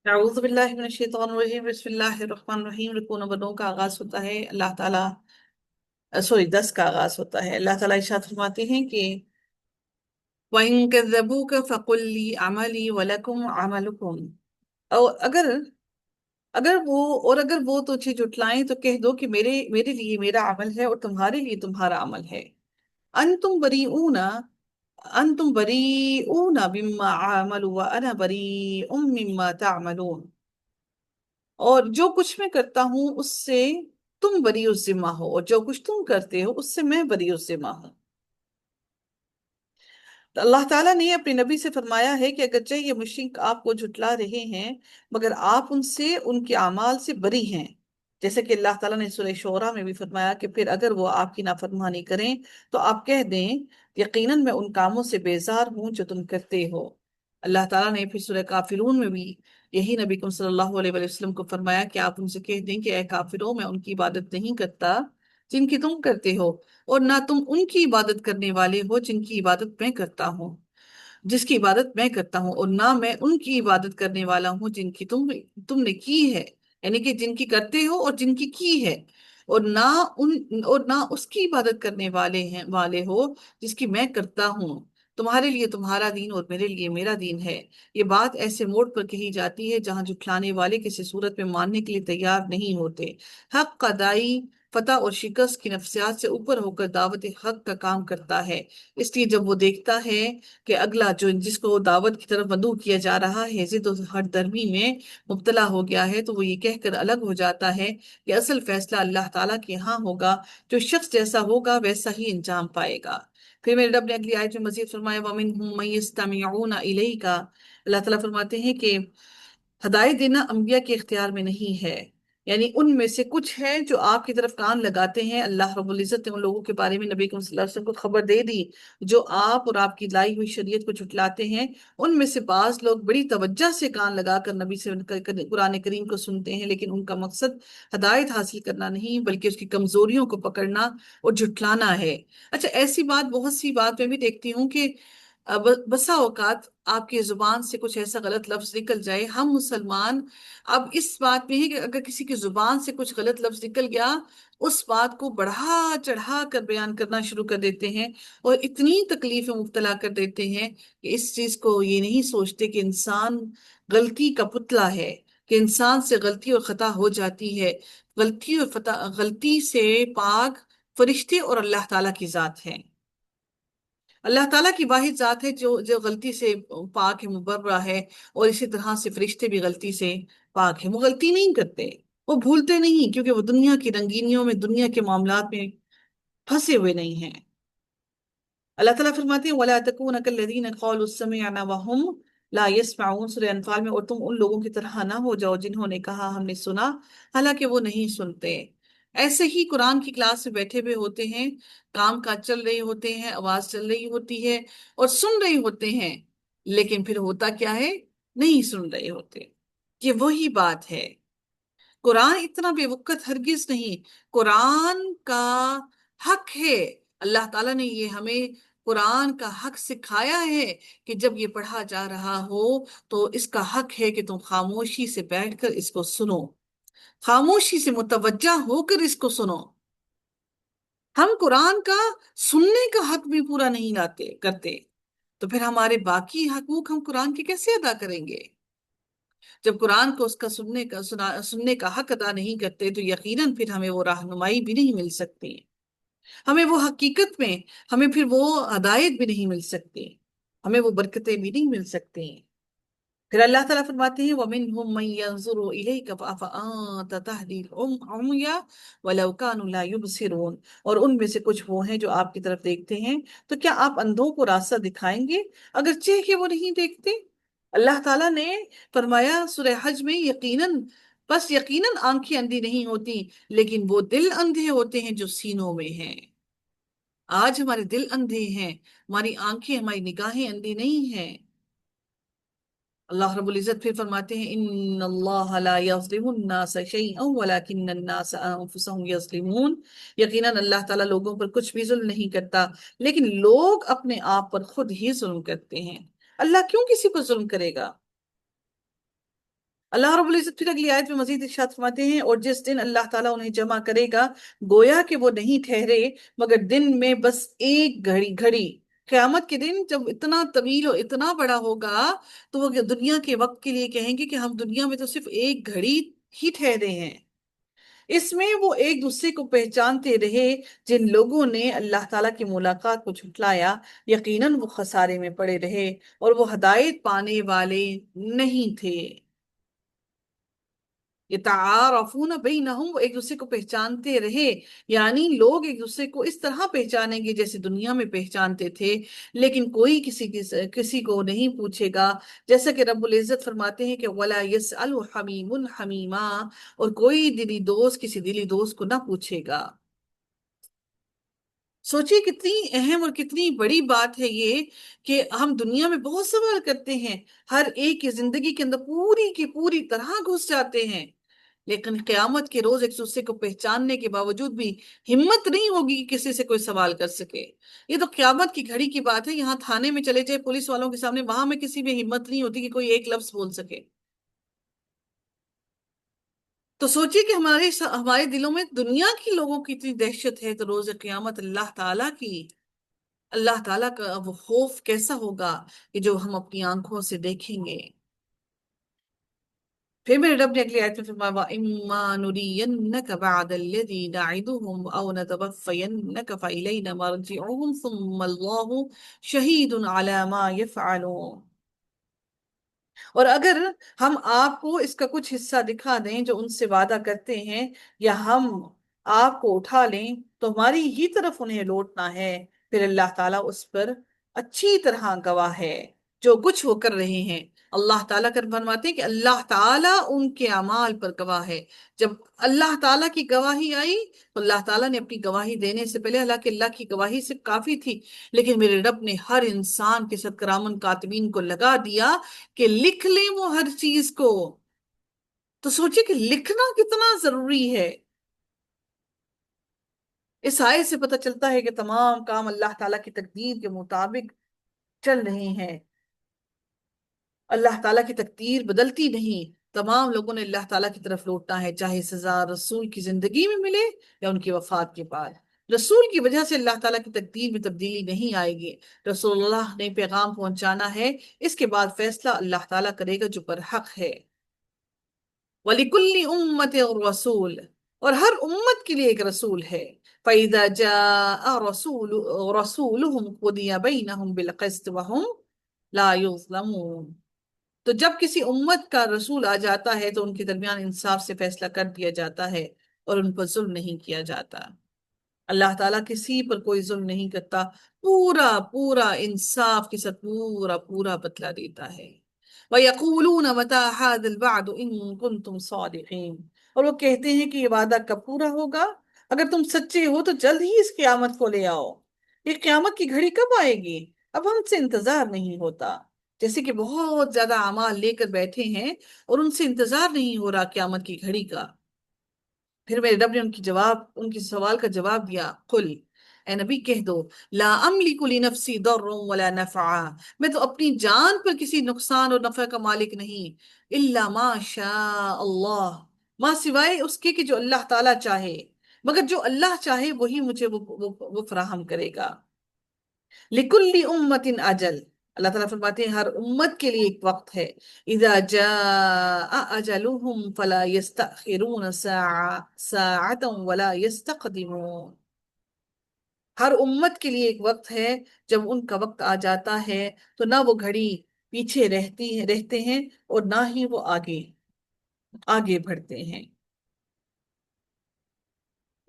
अऊज़ु बिल्लाहि मिनश शैतानिर रजीम बिस्मिल्लाहिर रहमानिर रहीम। रुकू नंबर 9 का आगाज होता है अल्लाह ताला, सॉरी 10 का आगाज होता है। अल्लाह ताला इरशाद फरमाते हैं कि वइन कज़्ज़बूक फ़कुल ली अमली व लकुम अमलुकुम। और अगर वो तुझे जुटलाएं तो कह दो कि मेरे मेरे लिए मेरा अमल है और तुम्हारे लिए तुम्हारा अमल है। अंतुम बरीऊना अंतुम बरीऊना बिम्मा अमलु व अना बरीउम मिम्मा तअमलून। और जो कुछ मैं करता हूं उससे तुम बरी उस जिम्मा हो, और जो कुछ तुम करते हो उससे मैं बरी उस जिम्मा हूं। तो अल्लाह ताला ने अपने नबी से फरमाया है कि अगरचे ये मुशरिक आपको झुटला रहे हैं, मगर आप उनसे उनके अमाल से बरी हैं। जैसे कि अल्लाह ताला ने सूरह शोरा में भी फरमाया कि फिर अगर वो आपकी नाफरमानी करें तो आप कह दें, यकीनन मैं उन कामों से बेजार हूं जो तुम करते हो। अल्लाह ताला ने फिर सूरह काफिरून में भी यही नबी सल्लल्लाहु अलैहि वसल्लम को फरमाया कि आप उनसे कह दें कि ऐ काफिरों, मैं उनकी इबादत नहीं करता जिनकी तुम करते हो, और ना तुम उनकी इबादत करने वाले हो जिनकी इबादत मैं करता हूँ, जिसकी इबादत मैं करता हूँ, और ना मैं उनकी इबादत करने वाला हूँ जिनकी तुमने की है। यानी कि जिनकी करते हो और जिनकी की है। और ना उसकी इबादत करने वाले हो जिसकी मैं करता हूँ। तुम्हारे लिए तुम्हारा दीन और मेरे लिए मेरा दीन है। ये बात ऐसे मोड़ पर कही जाती है जहां जुठलाने वाले किसी सूरत में मानने के लिए तैयार नहीं होते। हक का दाई फतह और शिकस्त की नफ्सियात से ऊपर होकर दावत हक का काम करता है। इसलिए जब वो देखता है कि अगला जो जिसको दावत की तरफ मदऊ किया जा रहा है जिद और हर धर्मी में मुब्तला हो गया है, तो वो ये कहकर अलग हो जाता है कि असल फैसला अल्लाह ताला के यहाँ होगा। जो शख्स जैसा होगा वैसा ही अंजाम पाएगा। फिर मेरे रब ने अगली आयत में मजीद फरमाया, वमिनहुम मन यस्तमिऊना इलैका। अल्लाह ताला फरमाते हैं कि हदायत देना अंबिया के इख्तियार में नहीं है। यानी उनमें से कुछ है जो आपकी तरफ कान लगाते हैं। अल्लाह रब्बुल इज्जत ने उन लोगों के बारे में नबी सल्लल्लाहु अलैहि वसल्लम को खबर दे दी जो आप और आपकी लाई हुई शरीयत को झुटलाते हैं। उनमें से बाज लोग बड़ी तवज्जो से कान लगाकर नबी से कुरान करीम को सुनते हैं, लेकिन उनका मकसद हदायत हासिल करना नहीं बल्कि उसकी कमजोरियों को पकड़ना और झुटलाना है। अच्छा, ऐसी बात बहुत सी बात मैं भी देखती हूँ कि बसा औकात आपकी जुबान से कुछ ऐसा गलत लफ्ज निकल जाए, हम मुसलमान अब इस बात में है कि अगर किसी की जुबान से कुछ गलत लफ्ज निकल गया, उस बात को बढ़ा चढ़ा कर बयान करना शुरू कर देते हैं और इतनी तकलीफ में मुब्तला कर देते हैं कि इस चीज को ये नहीं सोचते कि इंसान गलती का पुतला है, कि इंसान से गलती और खता हो जाती है। गलती से पाक फरिश्ते और अल्लाह ताला की जात है। अल्लाह ताला की वाहिद जात है जो जो गलती से पाक है, मुबर्रा है। और इसी तरह से फरिश्ते भी गलती से पाक है, वो गलती नहीं करते, वो भूलते नहीं, क्योंकि वो दुनिया की रंगीनियों में, दुनिया के मामलात में फंसे हुए नहीं हैं। अल्लाह ताला फरमाते हैं, वला तकून कल्लज़ीना क़ालू समिअना व हुम ला यस्मऊन। सूरह अनफाल में, और तुम उन लोगों की तरह ना हो जाओ जिन्होंने कहा हमने सुना हालांकि वो नहीं सुनते। ऐसे ही कुरान की क्लास में बैठे हुए होते हैं, काम काज चल रहे होते हैं, आवाज चल रही होती है और सुन रहे होते हैं, लेकिन फिर होता क्या है, नहीं सुन रहे होते। ये वही बात है। कुरान इतना बेवकूफ हरगिज नहीं। कुरान का हक है। अल्लाह ताला ने ये हमें कुरान का हक सिखाया है कि जब ये पढ़ा जा रहा हो तो इसका हक है कि तुम खामोशी से बैठकर इसको सुनो, खामोशी से मुतवज्जा होकर इसको सुनो। हम कुरान का सुनने का हक भी पूरा नहीं लाते करते, तो फिर हमारे बाकी हकूक हम कुरान के कैसे अदा करेंगे? जब कुरान को उसका सुनने का हक अदा नहीं करते तो यकीनन फिर हमें वो रहनुमाई भी नहीं मिल सकती, हमें वो हकीकत में, हमें फिर वो हदायत भी नहीं मिल सकती, हमें वो बरकतें भी नहीं मिल सकती। फिर अल्लाह ताला फरमाते हैं, वमिनहुम मन यंजुरु इलैका फअफअंत तहदील उमया वलौ कानू ला युबसिरून। और उनमें से कुछ वो हैं जो आपकी तरफ देखते हैं, तो क्या आप अंधों को रास्ता दिखाएंगे अगरचे कि वो नहीं देखते? अल्लाह ताला ने फरमाया सूरह हज में, यकीनन आंखें अंधी नहीं होती, लेकिन वो दिल अंधे होते हैं जो सीनों में हैं। आज हमारे दिल अंधे हैं, हमारी आंखें, हमारी निगाहें अंधी नहीं हैं। अल्लाह रब्बुल इज्जत फिर फरमाते हैं, इन्नल्लाह ला यज़लिमुन नास शैअन वलाकिन्नन नास अनफुसहुम यज़लिमून। यकीनन अल्लाह ताला लोगों पर कुछ भी जुल्म नहीं करता, लेकिन लोग अपने आप पर खुद ही जुल्म करते हैं। अल्लाह क्यों किसी पर जुल्म करेगा? अल्लाह रब्बुल इज्जत फिर अगली आयत में मजीद इरशाद फरमाते हैं, और जिस दिन अल्लाह ताला उन्हें जमा करेगा, गोया कि वो नहीं ठहरे मगर दिन में बस एक घड़ी घड़ी। क़यामत के दिन जब इतना तवील और इतना बड़ा होगा, तो वो दुनिया के वक्त के लिए कहेंगे कि हम दुनिया में तो सिर्फ एक घड़ी ही ठहरे हैं। इसमें वो एक दूसरे को पहचानते रहे। जिन लोगों ने अल्लाह ताला की मुलाकात को झुटलाया, यकीनन वो खसारे में पड़े रहे और वो हदायत पाने वाले नहीं थे। यतारफून बैनहुम, वो एक दूसरे को पहचानते रहे, यानी लोग एक दूसरे को इस तरह पहचानेंगे जैसे दुनिया में पहचानते थे। लेकिन कोई किसी को नहीं पूछेगा, जैसा कि रब्बुल इज्जत फरमाते हैं कि वला यसअलु हमीमुन हमीमा, और कोई दिली दोस्त किसी दिली दोस्त को ना पूछेगा। सोचिए कितनी अहम और कितनी बड़ी बात है ये, कि हम दुनिया में बहुत सवाल करते हैं, हर एक की जिंदगी के अंदर पूरी की पूरी तरह घुस जाते हैं, लेकिन क़यामत के रोज एक दूसरे को पहचानने के बावजूद भी हिम्मत नहीं होगी कि किसी से कोई सवाल कर सके। ये तो क़यामत की घड़ी की बात है। यहाँ थाने में चले जाए पुलिस वालों के सामने, वहां में किसी में हिम्मत नहीं होती कि कोई एक लफ्ज बोल सके। तो सोचिए कि हमारे दिलों में दुनिया की लोगों की इतनी दहशत है, तो रोज क़यामत अल्लाह ताला का वो खौफ कैसा होगा, कि जो हम अपनी आंखों से देखेंगे। फिर मेरे रब ने अगली आयत में फरमाया, "वा इम्मा नुरियन्नक बअदल्लज़ी नइदुहुम औ नतवफ़्फ़यन्नक फ़इलैना मरजिउहुम सुम्मा अल्लाहु शहीदुन अला मा यफ़अलून।" और अगर हम आपको इसका कुछ हिस्सा दिखा दें जो उनसे वादा करते हैं, या हम आपको उठा लें, तो हमारी ही तरफ उन्हें लौटना है, फिर अल्लाह ताला उस पर अच्छी तरह गवाह है जो कुछ वो कर रहे हैं। अल्लाह ताला कर फरमाते हैं कि अल्लाह ताला उनके अमाल पर गवाह है। जब अल्लाह ताला की गवाही आई, तो अल्लाह ताला ने अपनी गवाही देने से पहले, हालांकि अल्लाह की गवाही से काफी थी, लेकिन मेरे रब ने हर इंसान के साथ किरामन कातिबीन को लगा दिया कि लिख लें वो हर चीज को। तो सोचिए कि लिखना कितना जरूरी है। इस आयत से पता चलता है कि तमाम काम अल्लाह ताला की तकदीर के मुताबिक चल रहे हैं। अल्लाह ताला की तकदीर बदलती नहीं। तमाम लोगों ने अल्लाह ताला की तरफ लौटना है, चाहे सजा रसूल की जिंदगी में मिले या उनकी वफात के बाद। रसूल की वजह से अल्लाह ताला की तकदीर में तब्दीली नहीं आएगी। रसूलुल्लाह ने पैगाम पहुंचाना है, इसके बाद फैसला अल्लाह ताला करेगा जो पर हक है। वलिकुल्ली उम्मत रसूल, और हर उम्मत के लिए एक रसूल है। फैदा जा रसूल रसूलुहुम कुदिया बैनहुम बिल क़िस्त वहुम ला युज़लमून। तो जब किसी उम्मत का रसूल आ जाता है, तो उनके दरमियान इंसाफ से फैसला कर दिया जाता है और उन पर जुल्म नहीं किया जाता। अल्लाह ताला किसी पर कोई जुल्म नहीं करता, पूरा पूरा इंसाफ के साथ पूरा पूरा बदला देता है। वयक़ूलून मता हाज़िल वअद इन कुंतुम सादिक़ीन, और वो कहते हैं कि ये वादा कब पूरा होगा, अगर तुम सच्चे हो तो जल्द ही इस क़यामत को ले आओ। ये क़यामत की घड़ी कब आएगी, अब हमसे इंतजार नहीं होता। जैसे कि बहुत ज्यादा अमाल लेकर बैठे हैं और उनसे इंतजार नहीं हो रहा क़यामत की घड़ी का। फिर मेरे रब ने उनकी सवाल का जवाब दिया, कुल, ए नबी कह दो, ला अमलिकु लिनफ्सी दर्रन वला नफआ, मैं तो अपनी जान पर किसी नुकसान और नफा का मालिक नहीं, इल्ला मा शा अल्लाह, मा सिवाय उसके कि जो अल्लाह ताला चाहे, मगर जो अल्लाह चाहे वही मुझे वो फराहम करेगा। लिकुल्ली उम्मतिन अजल, अल्लाह ताला फरमाते हैं हर उम्मत के लिए एक वक्त है। इजा जाअ अजलुहुम फला यस्तअखिरून साअतन वला यस्तक़दिमून, हर उम्मत के लिए एक वक्त है, जब उनका वक्त आ जाता है, तो ना वो घड़ी पीछे रहते हैं और ना ही वो आगे आगे बढ़ते हैं।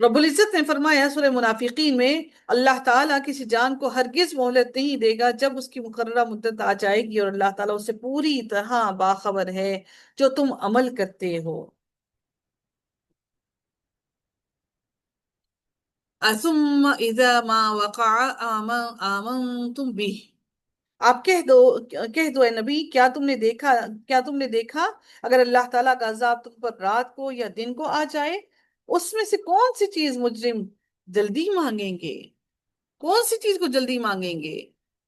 रब्बुल इज्जत ने फरमाया सूरह मुनाफिकीन में, अल्लाह ताला किसी जान को हरगिज मोहलत नहीं देगा जब उसकी मुकर्ररा मुद्दत आ जाएगी, और अल्लाह ताला उससे पूरी तरह बाखबर है जो तुम अमल करते हो। असुम्मा इज़ा मा वक़अ आमनतुम बिह, आप कह दो ए नबी, क्या तुमने देखा अगर अल्लाह ताला का अजाब तुम पर रात को या दिन को आ जाए, उसमें से कौन सी चीज मुजरिम जल्दी मांगेंगे, कौन सी चीज को जल्दी मांगेंगे।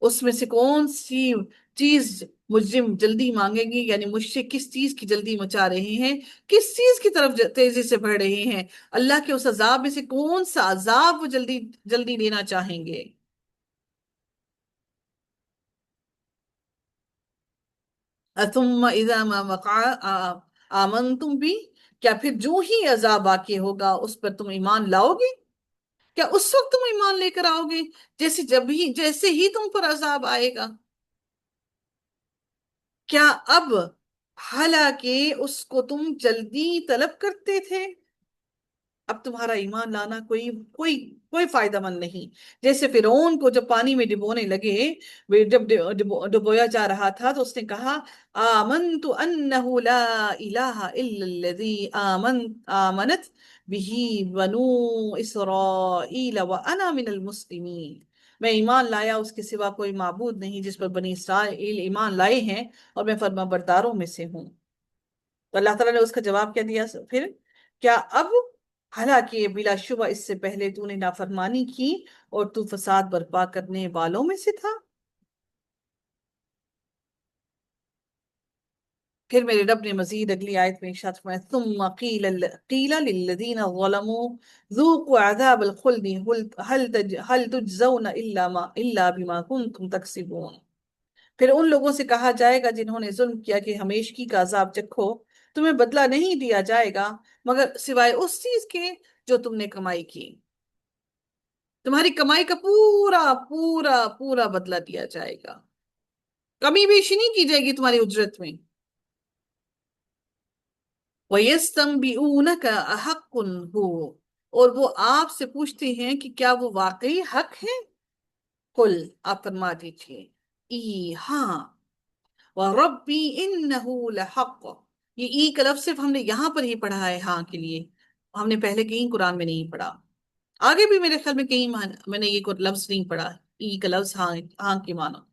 उसमें से कौन सी चीज मुजरिम जल्दी मांगेंगे, यानी मुश्रिक किस चीज की जल्दी मचा रहे हैं, किस चीज की तरफ तेजी से बढ़ रहे हैं, अल्लाह के उस अजाब में से कौन सा अजाब वो जल्दी जल्दी लेना चाहेंगे। तुम इज़ा मा आमनतुम भी, क्या फिर जो ही अजाब आके होगा उस पर तुम ईमान लाओगे? क्या उस वक्त तुम ईमान लेकर आओगे जैसे ही तुम पर अजाब आएगा? क्या अब, हालांकि उसको तुम जल्दी तलब करते थे, अब तुम्हारा ईमान लाना कोई कोई कोई फायदामंद नहीं। जैसे फिरौन को जब पानी में डिबोने लगे, वे जब डुबोया जा रहा था, तो उसने कहा, आमनतु अन्नहु ला इलाहा इल्लल्लज़ी आमनत बिही बनु इसराईल व अना मिनल मुस्लिमीन। मैं ईमान लाया उसके सिवा कोई माबूद नहीं जिस पर बनी इसराइल ईमान लाए हैं, और मैं फर्माबरदारों में से हूँ। तो अल्लाह ताला ने उसका जवाब क्या दिया फिर? क्या अब, हालांकि बिलाशुबा इससे पहले तूने नाफरमानी की और तू फसाद बर्पा करने वालों में से था। फिर मेरे रब ने मजीद अगली आयत में इरशाद फरमाया, सुम्मा कीला लिल्लज़ीना ज़लमू ज़ूक़ू अज़ाबल खुल्दी हल तुजज़ौना इल्ला बिमा कुंतुम तकसिबून। फिर उन लोगों से कहा जाएगा जिन्होंने जुल्म किया कि हमेशगी का अजाब चखो, तुम्हें बदला नहीं दिया जाएगा मगर सिवाय उस चीज के जो तुमने कमाई की। तुम्हारी कमाई का पूरा पूरा पूरा बदला दिया जाएगा, कमी बेशी नहीं की जाएगी तुम्हारी उजरत में। वयस्तंबिऊनका अहक्कुन हु, और वो आपसे पूछते हैं कि क्या वो वाकई हक है। कुल, आप फरमा दीजिए, ई हाँ, वरब्बी इन्नहु लहक। ये ई का लफ्ज सिर्फ हमने यहाँ पर ही पढ़ा है हाँ के लिए, हमने पहले कहीं कुरान में नहीं पढ़ा। आगे भी मेरे ख्याल में कहीं मैंने ये कोई लफ्ज नहीं पढ़ा, ई का लफ्ज हाँ हाँ की मानो।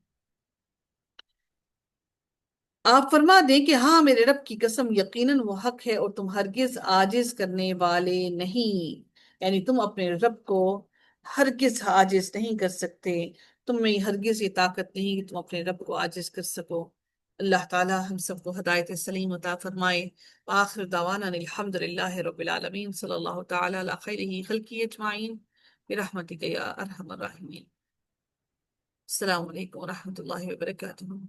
आप फरमा दें कि हाँ मेरे रब की कसम, यकीनन वो हक है और तुम हरगिज आजिज करने वाले नहीं, यानी तुम अपने रब को हरगिज आजिज नहीं कर सकते। तुम में हरगिज ये ताकत नहीं कि तुम अपने रब को आजिज कर सको। अल्लाह ताला हम सबको हिदायत सलीम अता फरमाए। आखिर दावाना अल्हम्दुलिल्लाहि रब्बिल आलमीन, सल्लल्लाहु तआला अला खैरिही खल्क़िही अजमाइन, बिरहमतिका या अरहमर राहिमीन। अस्सलामु अलैकुम व रहमतुल्लाहि व बरकातुहू।